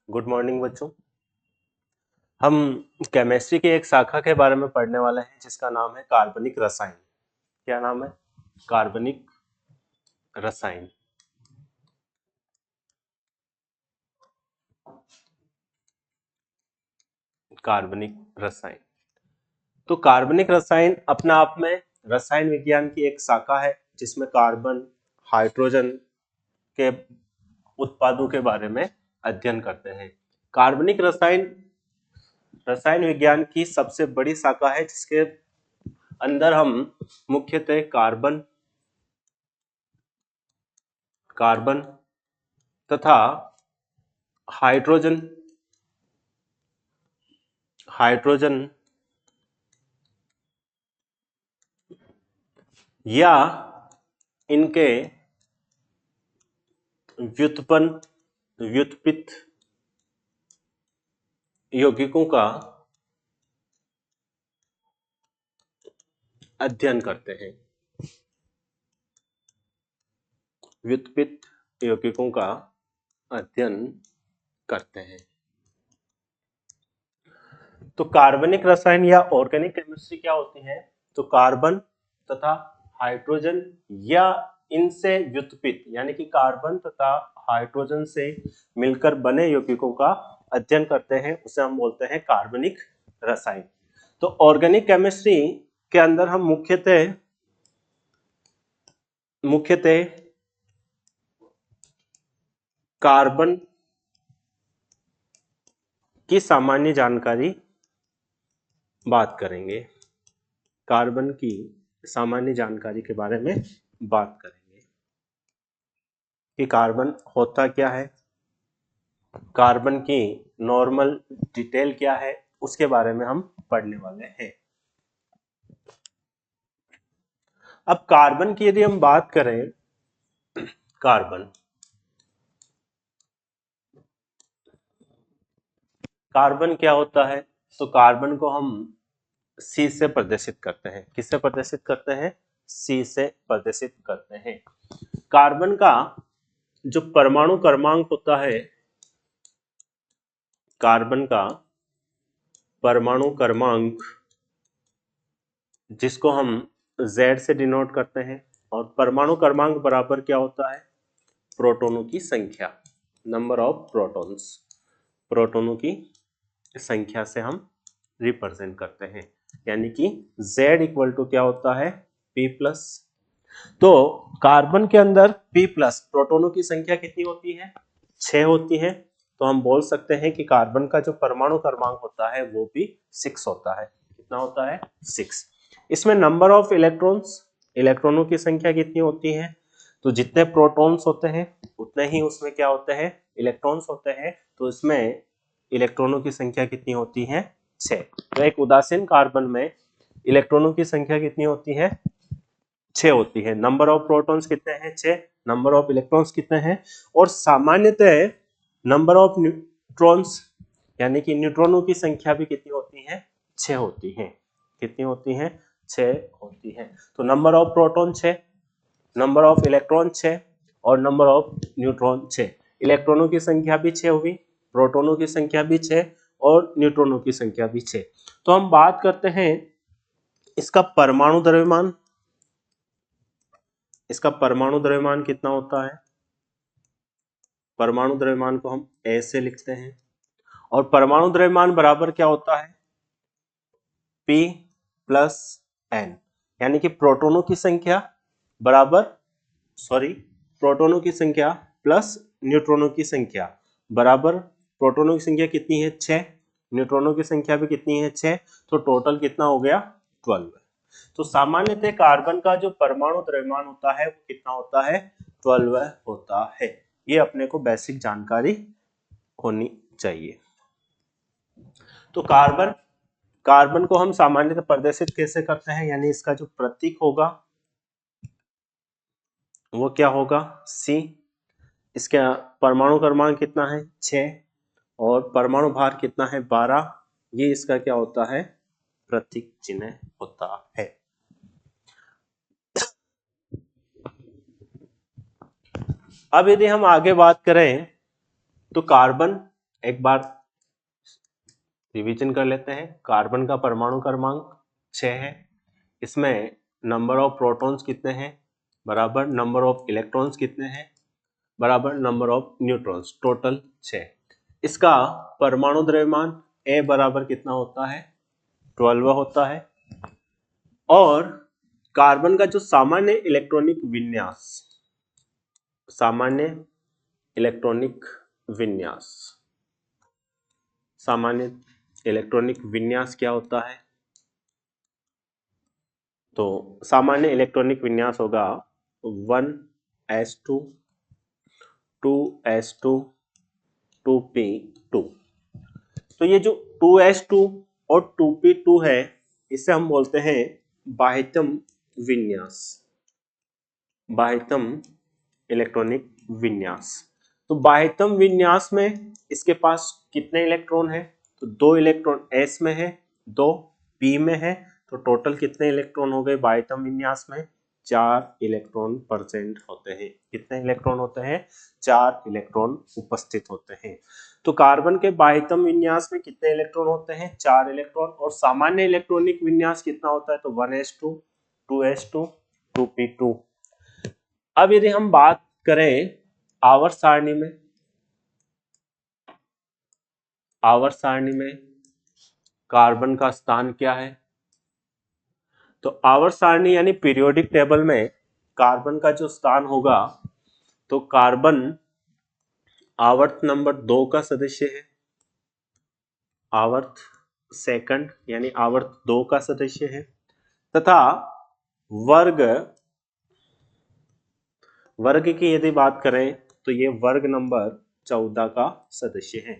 Good morning बच्चों। हम chemistry के एक शाखा के बारे में पढ़ने वाले हैं जिसका नाम है कार्बनिक रसायन। क्या नाम है? कार्बनिक रसायन। कार्बनिक रसायन। तो कार्बनिक रसायन अपने आप में रसायन विज्ञान की एक शाखा है जिसमें कार्बन, हाइड्रोजन के उत्पादों के बारे में अध्ययन करते हैं। कार्बनिक रसायन रसायन विज्ञान की सबसे बड़ी शाखा है जिसके अंदर हम मुख्यतः कार्बन तथा हाइड्रोजन या इनके व्युत्पित यौगिकों का अध्ययन करते हैं। व्युत्पित यौगिकों का अध्ययन करते हैं। तो कार्बनिक रसायन या ऑर्गेनिक केमिस्ट्री क्या होती है? तो कार्बन तथा हाइड्रोजन या इनसे व्युत्पित यानी कि कार्बन तथा हाइड्रोजन से मिलकर बने यौगिकों का अध्ययन करते हैं, उसे हम बोलते हैं कार्बनिक रसायन। तो ऑर्गेनिक केमिस्ट्री के अंदर हम मुख्यतः कार्बन की सामान्य जानकारी बात करेंगे। कार्बन की सामान्य जानकारी के बारे में बात करेंगे कि कार्बन होता क्या है, कार्बन की नॉर्मल डिटेल क्या है, उसके बारे में हम पढ़ने वाले हैं। अब कार्बन की यदि हम बात करें, कार्बन क्या होता है? तो कार्बन को हम C से प्रदर्शित करते हैं। किससे प्रदर्शित करते हैं? C से प्रदर्शित करते हैं। कार्बन का जो परमाणु क्रमांक होता है, कार्बन का परमाणु क्रमांक जिसको हम Z से डिनोट करते हैं, और परमाणु क्रमांक बराबर क्या होता है? प्रोटॉनों की संख्या, नंबर ऑफ प्रोटॉन्स। प्रोटॉनों की संख्या से हम रिप्रेजेंट करते हैं, यानी कि Z इक्वल टू क्या होता है? P plus. तो कार्बन के अंदर P प्लस प्रोटॉनों की संख्या कितनी होती है? 6 होती है। तो हम बोल सकते हैं कि कार्बन का जो परमाणु क्रमांक होता है वो भी 6 होता है। कितना होता है? 6। इसमें नंबर ऑफ इलेक्ट्रॉनों की संख्या कितनी होती है? तो जितने प्रोटॉन्स होते हैं उतने ही उसमें क्या होते हैं? इलेक्ट्रॉन्स होते हैं। तो इसमें इलेक्ट्रॉनों की संख्या कितनी होती है? 6। तो एक उदासीन कार्बन में इलेक्ट्रॉनों की संख्या कितनी होती है? 6 होती है। नंबर ऑफ प्रोटॉन्स कितने हैं? 6। नंबर ऑफ इलेक्ट्रॉन्स कितने हैं? और सामान्यतः नंबर ऑफ न्यूट्रॉन्स यानी कि न्यूट्रॉनों की संख्या भी कितनी होती है? 6 होती है। कितनी होती है? 6 होती है। तो number of proton 6, number of electron 6 और नंबर ऑफ न्यूट्रॉन 6। इलेक्ट्रॉनों की संख्या भी 6 हुई, प्रोटॉनों की संख्या भी 6 और न्यूट्रॉनों की संख्या भी 6। तो हम बात करते हैं इसका परमाणु द्रव्यमान। इसका परमाणु द्रव्यमान कितना होता है? परमाणु द्रव्यमान को हम A से लिखते हैं, और परमाणु द्रव्यमान बराबर क्या होता है? P प्लस N, यानी कि प्रोटॉनों की संख्या प्रोटॉनों की संख्या प्लस न्यूट्रॉनों की संख्या बराबर, प्रोटॉनों की संख्या कितनी है? 6, न्यूट्रॉनों की संख्या भी कितनी है? 6। तो टोटल कितना हो गया? 12। तो सामान्यतः कार्बन का जो परमाणु द्रव्यमान होता है वो कितना होता है? 12 होता है। ये अपने को बेसिक जानकारी होनी चाहिए। तो कार्बन को हम सामान्यतः प्रदर्शित कैसे करते हैं, यानी इसका जो प्रतीक होगा वो क्या होगा? C। इसका परमाणु क्रमांक कितना है? 6 और परमाणु भार कितना है? 12। ये इसका क्या होता है? प्रतीक चिन्ह होता है। अब यदि हम आगे बात करें तो कार्बन एक बार रिवीजन कर लेते हैं। कार्बन का परमाणु क्रमांक 6 है, इसमें नंबर ऑफ प्रोटॉन्स कितने हैं बराबर नंबर ऑफ इलेक्ट्रॉन्स कितने हैं बराबर नंबर ऑफ न्यूट्रॉन्स, टोटल 6। इसका परमाणु द्रव्यमान ए बराबर कितना होता है 12 होता है। और कार्बन का जो सामान्य इलेक्ट्रॉनिक विन्यास, सामान्य इलेक्ट्रॉनिक विन्यास, सामान्य इलेक्ट्रॉनिक विन्यास क्या होता है? तो सामान्य इलेक्ट्रॉनिक विन्यास होगा 1s2 2s2 2p2। तो ये जो 2s2 और 2p2 है, इसे हम बोलते हैं बाह्यतम विन्यास, बाह्यतम इलेक्ट्रॉनिक विन्यास। तो बाह्यतम विन्यास में इसके पास कितने इलेक्ट्रॉन है? तो 2 इलेक्ट्रॉन s में है, 2 p में है। तो टोटल कितने इलेक्ट्रॉन हो गए बाह्यतम विन्यास में? 4 इलेक्ट्रॉन प्रेजेंट होते हैं। कितने इलेक्ट्रॉन होते हैं? 4 इलेक्ट्रॉन उपस्थित होते हैं। तो कार्बन के बाह्यतम विन्यास में कितने इलेक्ट्रॉन होते हैं? 4 इलेक्ट्रॉन। और सामान्य इलेक्ट्रॉनिक विन्यास कितना होता है? तो 1s2 2s2 2p2। अब यदि हम बात करें आवर्त सारणी में, आवर्त सारणी में कार्बन का स्थान क्या है? तो आवर्त सारणी यानी पीरियोडिक टेबल में कार्बन का जो स्थान होगा, तो कार्बन आवर्त नंबर 2 का सदस्य है, आवर्त सेकंड यानी आवर्त 2 का सदस्य है, तथा वर्ग, वर्ग की यदि बात करें तो ये वर्ग नंबर 14 का सदस्य है।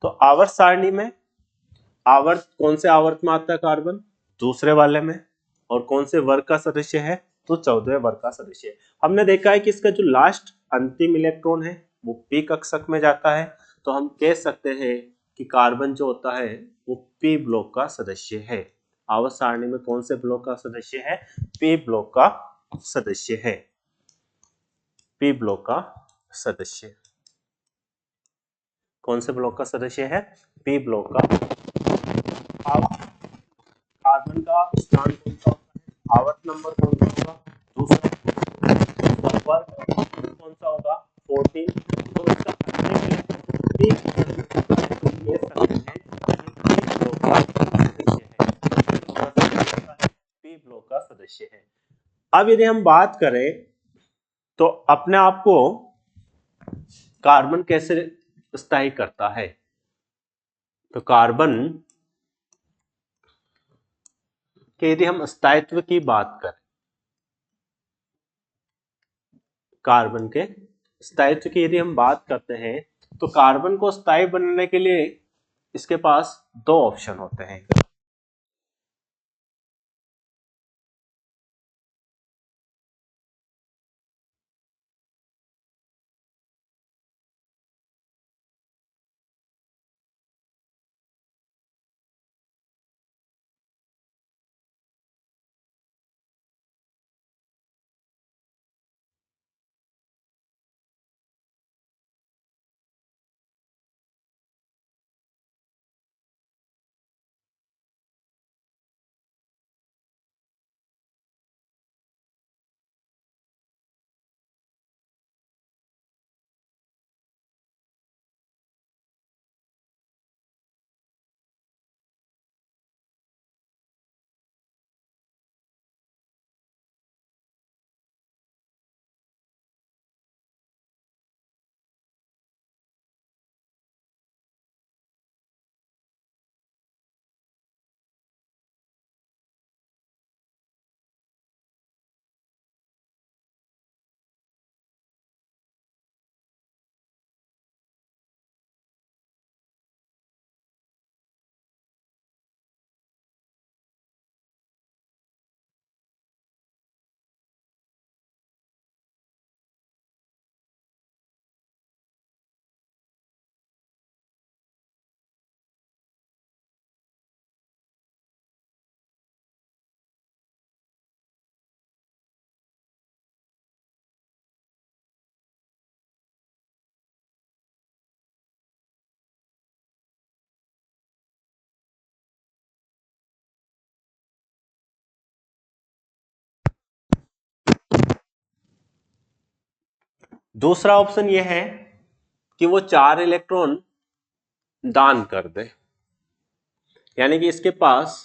तो आवर्त सारणी में आवर्त कौन से आवर्त में आता है कार्बन? दूसरे वाले में। और कौन से वर्ग का सदस्य है? तो 14वें वर्ग का सदस्य है। हमने देखा है कि इसका जो लास्ट अंतिम इलेक्ट्रॉन है वो पी कक्षक में जाता है। तो हम कह सकते हैं कि कार्बन जो होता है वो पी ब्लॉक का सदस्य है। आवर्त सारणी में कौन से ब्लॉक का सदस्य है? पी ब्लॉक का सदस्य है, पी ब्लॉक का सदस्य। कौन से ब्लॉक का सदस्य है? पी ब्लॉक का। अब कार्बन का स्थान कौन सा होता है? आवर्त नंबर कौन सा होगा? दूसरा। वर्ग कौन सा होगा? 14। तो इसका अंतिम इलेक्ट्रॉन ये सकते हैं पी ब्लॉक का सदस्य है, पी ब्लॉक का सदस्य है। अब यदि हम बात करें तो अपने आप को कार्बन कैसे स्थायी करता है? तो कार्बन के यदि हम स्थायित्व की बात करें, कार्बन के स्थायित्व की यदि हम बात करते हैं, तो कार्बन को स्थायी बनने के लिए इसके पास दो ऑप्शन होते हैं। दूसरा ऑप्शन ये है कि वो 4 इलेक्ट्रॉन दान कर दे, यानी कि इसके पास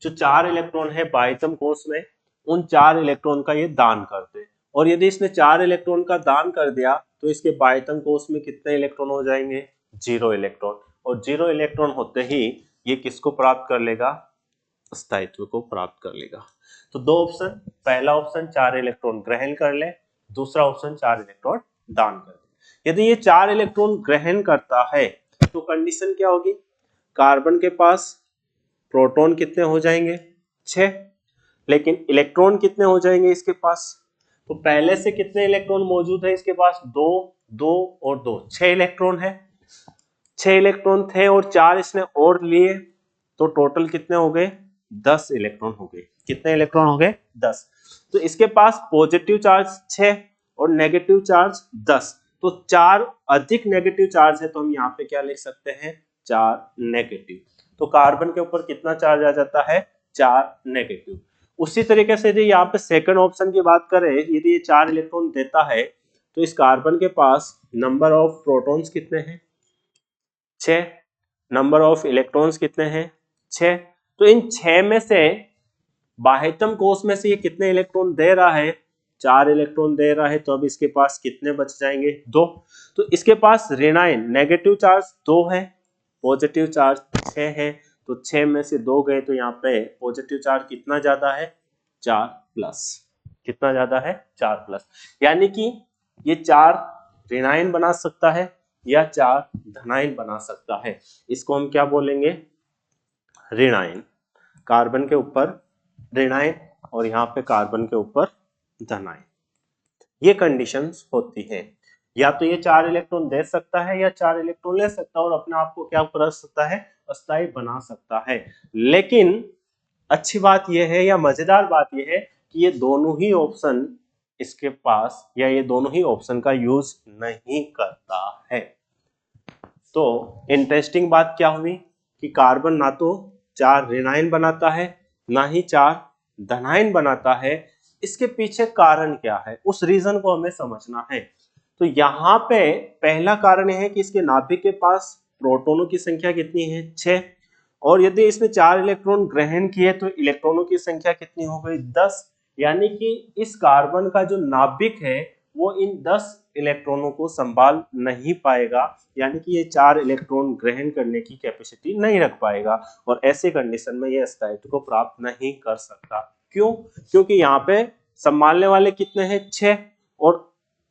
जो 4 इलेक्ट्रॉन है बाह्यतम कोश में, उन 4 इलेक्ट्रॉन का ये दान कर दे। और यदि इसने 4 इलेक्ट्रॉन का दान कर दिया तो इसके बाह्यतम कोश में कितने इलेक्ट्रॉन हो जाएंगे? 0 इलेक्ट्रॉन। और 0 इलेक्ट्रॉन होते ही ये किसको प्राप्त कर लेगा? स्थायित्व को प्राप्त कर लेगा। तो दो ऑप्शन, पहला ऑप्शन 4 इलेक्ट्रॉन ग्रहण कर ले, दूसरा ऑप्शन 4 इलेक्ट्रॉन दान कर दे। यदि ये 4 इलेक्ट्रॉन ग्रहण करता है तो कंडीशन क्या होगी? कार्बन के पास प्रोटॉन कितने हो जाएंगे? 6। लेकिन इलेक्ट्रॉन कितने हो जाएंगे इसके पास? तो पहले से कितने इलेक्ट्रॉन मौजूद है इसके पास? 2, 2 और 2, 6 इलेक्ट्रॉन है। 6 इलेक्ट्रॉन थे और 4 इसने और लिए, तो टोटल कितने हो गए? 10 इलेक्ट्रॉन हो गए। कितने इलेक्ट्रॉन हो गए? 10। तो इसके पास पॉजिटिव चार्ज 6 और नेगेटिव चार्ज 10, तो 4 अधिक नेगेटिव चार्ज है, तो हम यहाँ पे क्या लिख सकते हैं? 4 नेगेटिव। तो कार्बन के ऊपर कितना चार्ज आ जाता है? 4 नेगेटिव। उसी तरीके से यदि यहाँ पे सेकंड ऑप्शन की बात करें, यदि ये 4 इलेक्ट्रॉन देता है तो इस कार्बन के पास नंबर ऑफ प्रोटॉन्स कितने हैं? 6। नंबर ऑफ इलेक्ट्रॉन्स कितने हैं? 6। तो इन 6 में से बाह्यतम कोश में से ये कितने इलेक्ट्रॉन दे रहा है? 4 इलेक्ट्रॉन दे रहा है। तो अब इसके पास कितने बच जाएंगे? 2। तो इसके पास ऋणायन नेगेटिव चार्ज 2 है, पॉजिटिव चार्ज 6 है, तो 6 में से 2 गए, तो यहाँ पे पॉजिटिव चार्ज कितना ज्यादा है? 4 प्लस। कितना ज्यादा है? 4 प्लस। यानी कि ये 4 ऋणायन बना सकता है या 4 धनायन बना सकता है। इसको हम क्या बोलेंगे? ऋणायन। कार्बन के ऊपर ऋणायन और यहाँ पे कार्बन के ऊपर धनायन। ये कंडीशंस होती हैं। या तो ये 4 इलेक्ट्रॉन दे सकता है या 4 इलेक्ट्रॉन ले सकता है और अपने आप को क्या कर सकता है? अस्थायी बना सकता है। लेकिन अच्छी बात यह है या मजेदार बात यह है कि ये दोनों ही ऑप्शन इसके पास, या ये दोनों ही ऑप्शन का यूज नहीं करता है। तो इंटरेस्टिंग बात क्या हुई कि कार्बन ना तो 4 ऋणायन बनाता है ना ही 4 धनायन बनाता है। इसके पीछे कारण क्या है, उस रीजन को हमें समझना है। तो यहाँ पे पहला कारण यह है कि इसके नाभिक के पास प्रोटॉनों की संख्या कितनी है? 6। और यदि इसने 4 इलेक्ट्रॉन ग्रहण किए तो इलेक्ट्रॉनों की संख्या कितनी हो गई? 10। यानी कि इस कार्बन का जो नाभिक है वो इन 10 इलेक्ट्रॉनों को संभाल नहीं पाएगा, यानी कि ये 4 इलेक्ट्रॉन ग्रहण करने की कैपेसिटी नहीं रख पाएगा और ऐसे कंडीशन में ये स्थायित्व को प्राप्त नहीं कर सकता। क्यों? क्योंकि यहाँ पे संभालने वाले कितने हैं? 6 और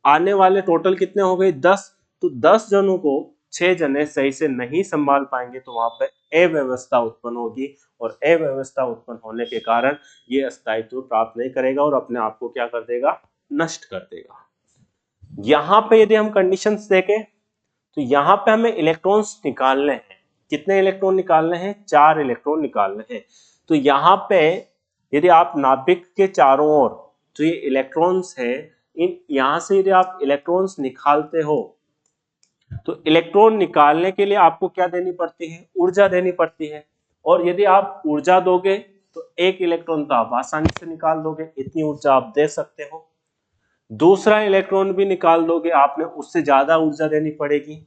आने वाले टोटल कितने हो गए? 10। तो 10 जनों को 6 जने सही से नहीं संभाल पाएंगे, तो वहां पे अव्यवस्था उत्पन्न होगी और अव्यवस्था उत्पन्न होने के कारण ये स्थायित्व प्राप्त नहीं करेगा और अपने आप को क्या कर देगा? नष्ट कर देगा। यहां पे यदि हम कंडीशंस देखें तो यहां पे हमें इलेक्ट्रॉन्स निकालने हैं। कितने इलेक्ट्रॉन निकालने हैं? 4 इलेक्ट्रॉन निकालने हैं। तो यहां पे यदि आप नाभिक के चारों ओर जो ये इलेक्ट्रॉन्स है, इन यहां से यदि आप इलेक्ट्रॉन्स निकालते हो तो इलेक्ट्रॉन निकालने के लिए आपको क्या देनी पड़ती है? ऊर्जा देनी पड़ती है। और यदि आप ऊर्जा दोगे तो एक इलेक्ट्रॉन तो आप आसानी से निकाल दोगे, इतनी ऊर्जा आप दे सकते हो। दूसरा इलेक्ट्रॉन भी निकाल दोगे, आपने उससे ज्यादा ऊर्जा देनी पड़ेगी।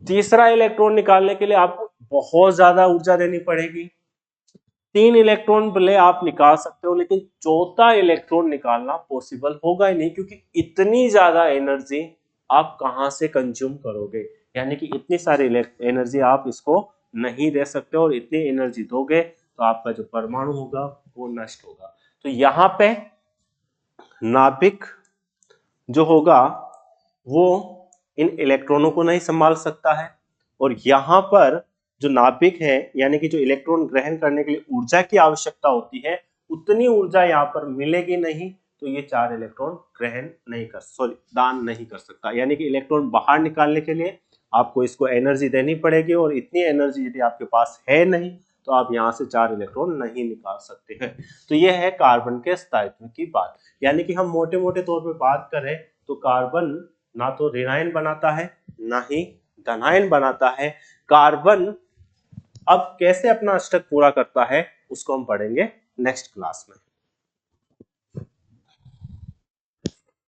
तीसरा इलेक्ट्रॉन निकालने के लिए आपको बहुत ज्यादा ऊर्जा देनी पड़ेगी। 3 इलेक्ट्रॉन भले आप निकाल सकते हो, लेकिन चौथा इलेक्ट्रॉन निकालना पॉसिबल होगा ही नहीं, क्योंकि इतनी ज्यादा एनर्जी आप कहां से कंज्यूम करोगे? यानी कि इतनी सारी एनर्जी आप इसको नहीं दे सकते और इतनी एनर्जी दोगे तो आपका जो परमाणु होगा वो नष्ट होगा। तो यहाँ पे नाभिक जो होगा वो इन इलेक्ट्रॉनों को नहीं संभाल सकता है और यहाँ पर जो नाभिक है, यानी कि जो इलेक्ट्रॉन ग्रहण करने के लिए ऊर्जा की आवश्यकता होती है, उतनी ऊर्जा यहाँ पर मिलेगी नहीं, तो ये 4 इलेक्ट्रॉन ग्रहण नहीं कर दान नहीं कर सकता। यानी कि इलेक्ट्रॉन बाहर निकालने के लिए आपको इसको एनर्जी देनी पड़ेगी और इतनी एनर्जी यदि आपके पास है नहीं तो आप यहाँ से 4 इलेक्ट्रॉन नहीं निकाल सकते हैं। तो यह है कार्बन के स्थायित्व की बात। यानी कि हम मोटे मोटे तौर पे बात करें तो कार्बन ना तो ऋणायन बनाता है ना ही धनायन बनाता है। कार्बन अब कैसे अपना अष्टक पूरा करता है उसको हम पढ़ेंगे नेक्स्ट क्लास में।